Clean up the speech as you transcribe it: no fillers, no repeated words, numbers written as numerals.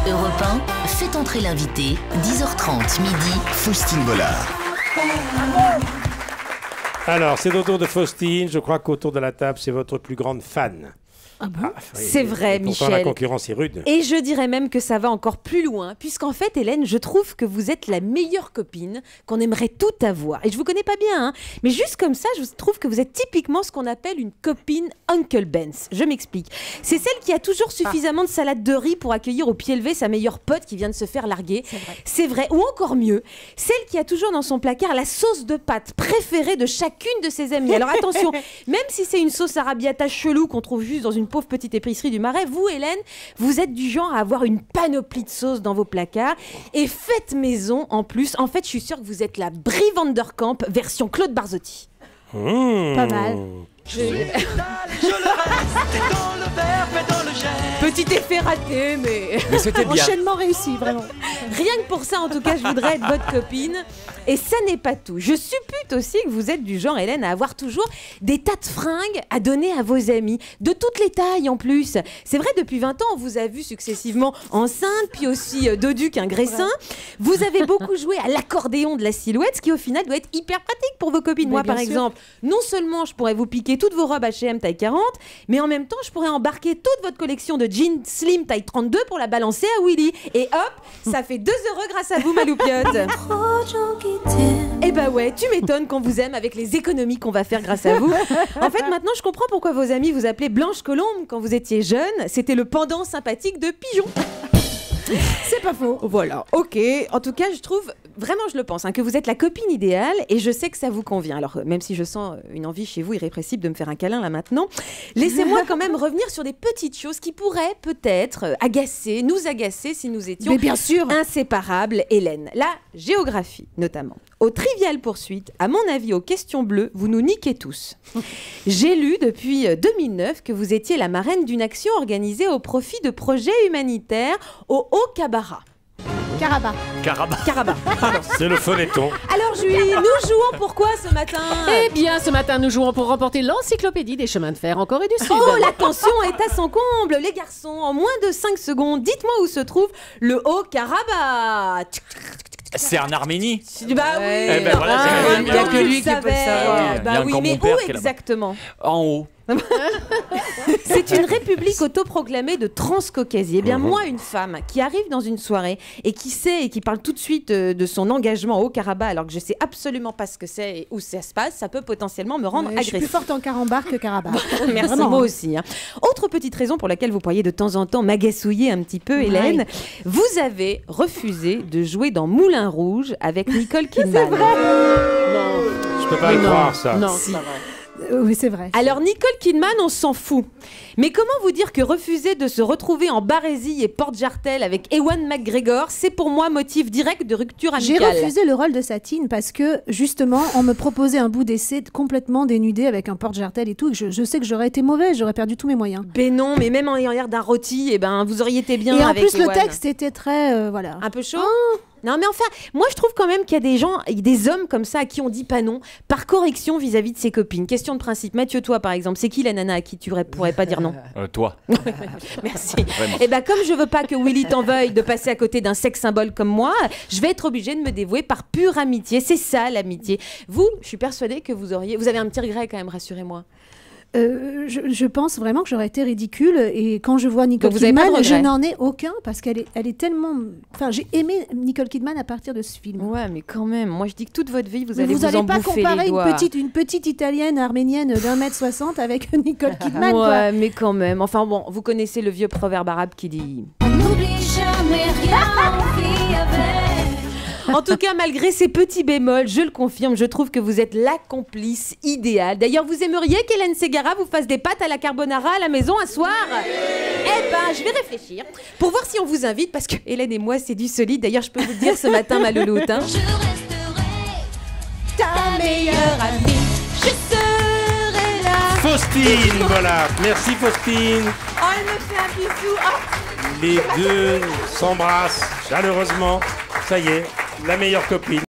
Europe 1, faites entrer l'invité, 10h30 midi, Faustine Bollard. Alors, c'est au tour de Faustine. Je crois qu'autour de la table, c'est votre plus grande fan. Ah bon? C'est vrai, Michel. Michel. La concurrence est rude. Et je dirais même que ça va encore plus loin, puisqu'en fait, Hélène, je trouve que vous êtes la meilleure copine qu'on aimerait toutes avoir. Et je vous connais pas bien, hein, mais juste comme ça, je trouve que vous êtes typiquement ce qu'on appelle une copine Uncle Ben's. Je m'explique. C'est celle qui a toujours suffisamment de salade de riz pour accueillir au pied levé sa meilleure pote qui vient de se faire larguer. C'est vrai. Ou encore mieux, celle qui a toujours dans son placard la sauce de pâte préférée de chacune de ses amies. Alors attention, même si c'est une sauce arrabbiata chelou qu'on trouve juste dans une pauvre petite épicerie du Marais, vous, Hélène, vous êtes du genre à avoir une panoplie de sauces dans vos placards et faites maison en plus. En fait, je suis sûre que vous êtes la Brie Van Der Kamp version Claude Barzotti. Pas mal. Petit effet raté, mais c'était bien. Enchaînement réussi, vraiment. rien que pour ça, en tout cas, je voudrais être votre copine. Et ça n'est pas tout. Je suppute aussi que vous êtes du genre, Hélène, à avoir toujours des tas de fringues à donner à vos amis, de toutes les tailles en plus. C'est vrai, depuis 20 ans, on vous a vu successivement enceinte, puis aussi dodu qu'un graissin. Vous avez beaucoup joué à l'accordéon de la silhouette, ce qui au final doit être hyper pratique pour vos copines. Moi, par exemple, non seulement je pourrais vous piquer toutes vos robes H&M taille 40, mais en même temps, je pourrais embarquer toute votre collection de jeans slim taille 32 pour la balancer à Willy. Et hop, ça fait 2 € grâce à vous, ma loupiote. Eh bah ouais, tu m'étonnes qu'on vous aime avec les économies qu'on va faire grâce à vous. En fait, maintenant, je comprends pourquoi vos amis vous appelaient Blanche Colombe quand vous étiez jeune. C'était le pendant sympathique de Pigeon. C'est pas faux. Voilà, ok. En tout cas, je trouve, vraiment je le pense, hein, que vous êtes la copine idéale et je sais que ça vous convient. Alors, même si je sens une envie chez vous irrépressible de me faire un câlin là maintenant, laissez-moi quand même revenir sur des petites choses qui pourraient peut-être nous agacer si nous étions Mais bien sûr. inséparables, Hélène. La géographie, notamment. Au Trivial Poursuite, à mon avis, aux questions bleues, vous nous niquez tous. J'ai lu depuis 2009 que vous étiez la marraine d'une action organisée au profit de projets humanitaires au Haut-Karabakh. Karabakh. C'est le feuilleton. Alors Julie, nous jouons pourquoi ce matin? Eh bien, ce matin, nous jouons pour remporter l'encyclopédie des chemins de fer en Corée du Sud. Oh, la tension est à son comble. Les garçons, en moins de 5 secondes, dites-moi où se trouve le Haut-Karabakh. C'est en Arménie. Bah oui. Eh ben voilà, Ah, il il y a n'y que lui qui peut le savoir. Bah Il y a oui, encore mais mon père où qui est là-bas. exactement? En haut. C'est une république autoproclamée de Transcaucasie. Eh bien, moi, une femme qui arrive dans une soirée et qui sait et qui parle tout de suite de son engagement au Karabakh, alors que je sais absolument pas ce que c'est et où ça se passe, ça peut potentiellement me rendre Je suis plus agressive. forte en carambar que Karabakh. Merci, Vraiment. moi aussi. Hein. Autre petite raison pour laquelle vous pourriez de temps en temps m'agasouiller un petit peu, Hélène, vous avez refusé de jouer dans Moulin Rouge avec Nicole Kidman. Je peux pas le croire, ça. Non, Si. c'est pas vrai. Oui, c'est vrai. Alors Nicole Kidman, on s'en fout. Mais comment vous dire que refuser de se retrouver en Barésie et Porte-Jartel avec Ewan McGregor, c'est pour moi motif direct de rupture J'ai amicale. refusé le rôle de Satine parce que, justement, on me proposait un bout d'essai complètement dénudé avec un porte-jartel et tout. Et je sais que j'aurais été mauvaise, j'aurais perdu tous mes moyens. Ben non, mais même en ayant l'air d'un rôti, eh ben, vous auriez été bien Et en avec plus, le Ewan. texte était très... voilà. Un peu chaud. Non, mais enfin, moi je trouve quand même qu'il y a des gens, des hommes comme ça à qui on dit pas non, par correction vis-à-vis de ses copines. Question de principe. Mathieu, toi par exemple, c'est qui la nana à qui tu pourrais pas dire non? Toi. Merci. Vraiment. Et ben comme je veux pas que Willy t'en veuille de passer à côté d'un sex symbole comme moi, je vais être obligée de me dévouer par pure amitié. C'est ça l'amitié. Vous, je suis persuadée que vous avez un petit regret quand même, rassurez-moi. Je pense vraiment que j'aurais été ridicule et quand je vois Nicole Donc vous avez pas de Kidman, je regret? n'en ai aucun parce qu'elle est tellement... Enfin, j'ai aimé Nicole Kidman à partir de ce film. Ouais, mais quand même, moi je dis que toute votre vie vous Mais allez vous vous n'allez en pas bouffer comparer les doigts. une petite italienne arménienne d'1,60 m avec Nicole Kidman, quoi. Ouais, mais quand même. Enfin bon, vous connaissez le vieux proverbe arabe qui dit... N'oublie jamais rien, on vit avec. En tout cas, malgré ces petits bémols, je le confirme, je trouve que vous êtes la complice idéale. D'ailleurs, vous aimeriez qu'Hélène Ségara vous fasse des pâtes à la carbonara à la maison un soir? Eh ben, je vais réfléchir pour voir si on vous invite, parce que Hélène et moi, c'est du solide. D'ailleurs, je peux vous le dire ce matin, ma louloute. Hein. Je resterai Ta meilleure amie, je serai là. Faustine, voilà. Merci, Faustine. Oh, elle me fait un bisou. Oh. Les deux s'embrassent chaleureusement. Ça y est, la meilleure copine.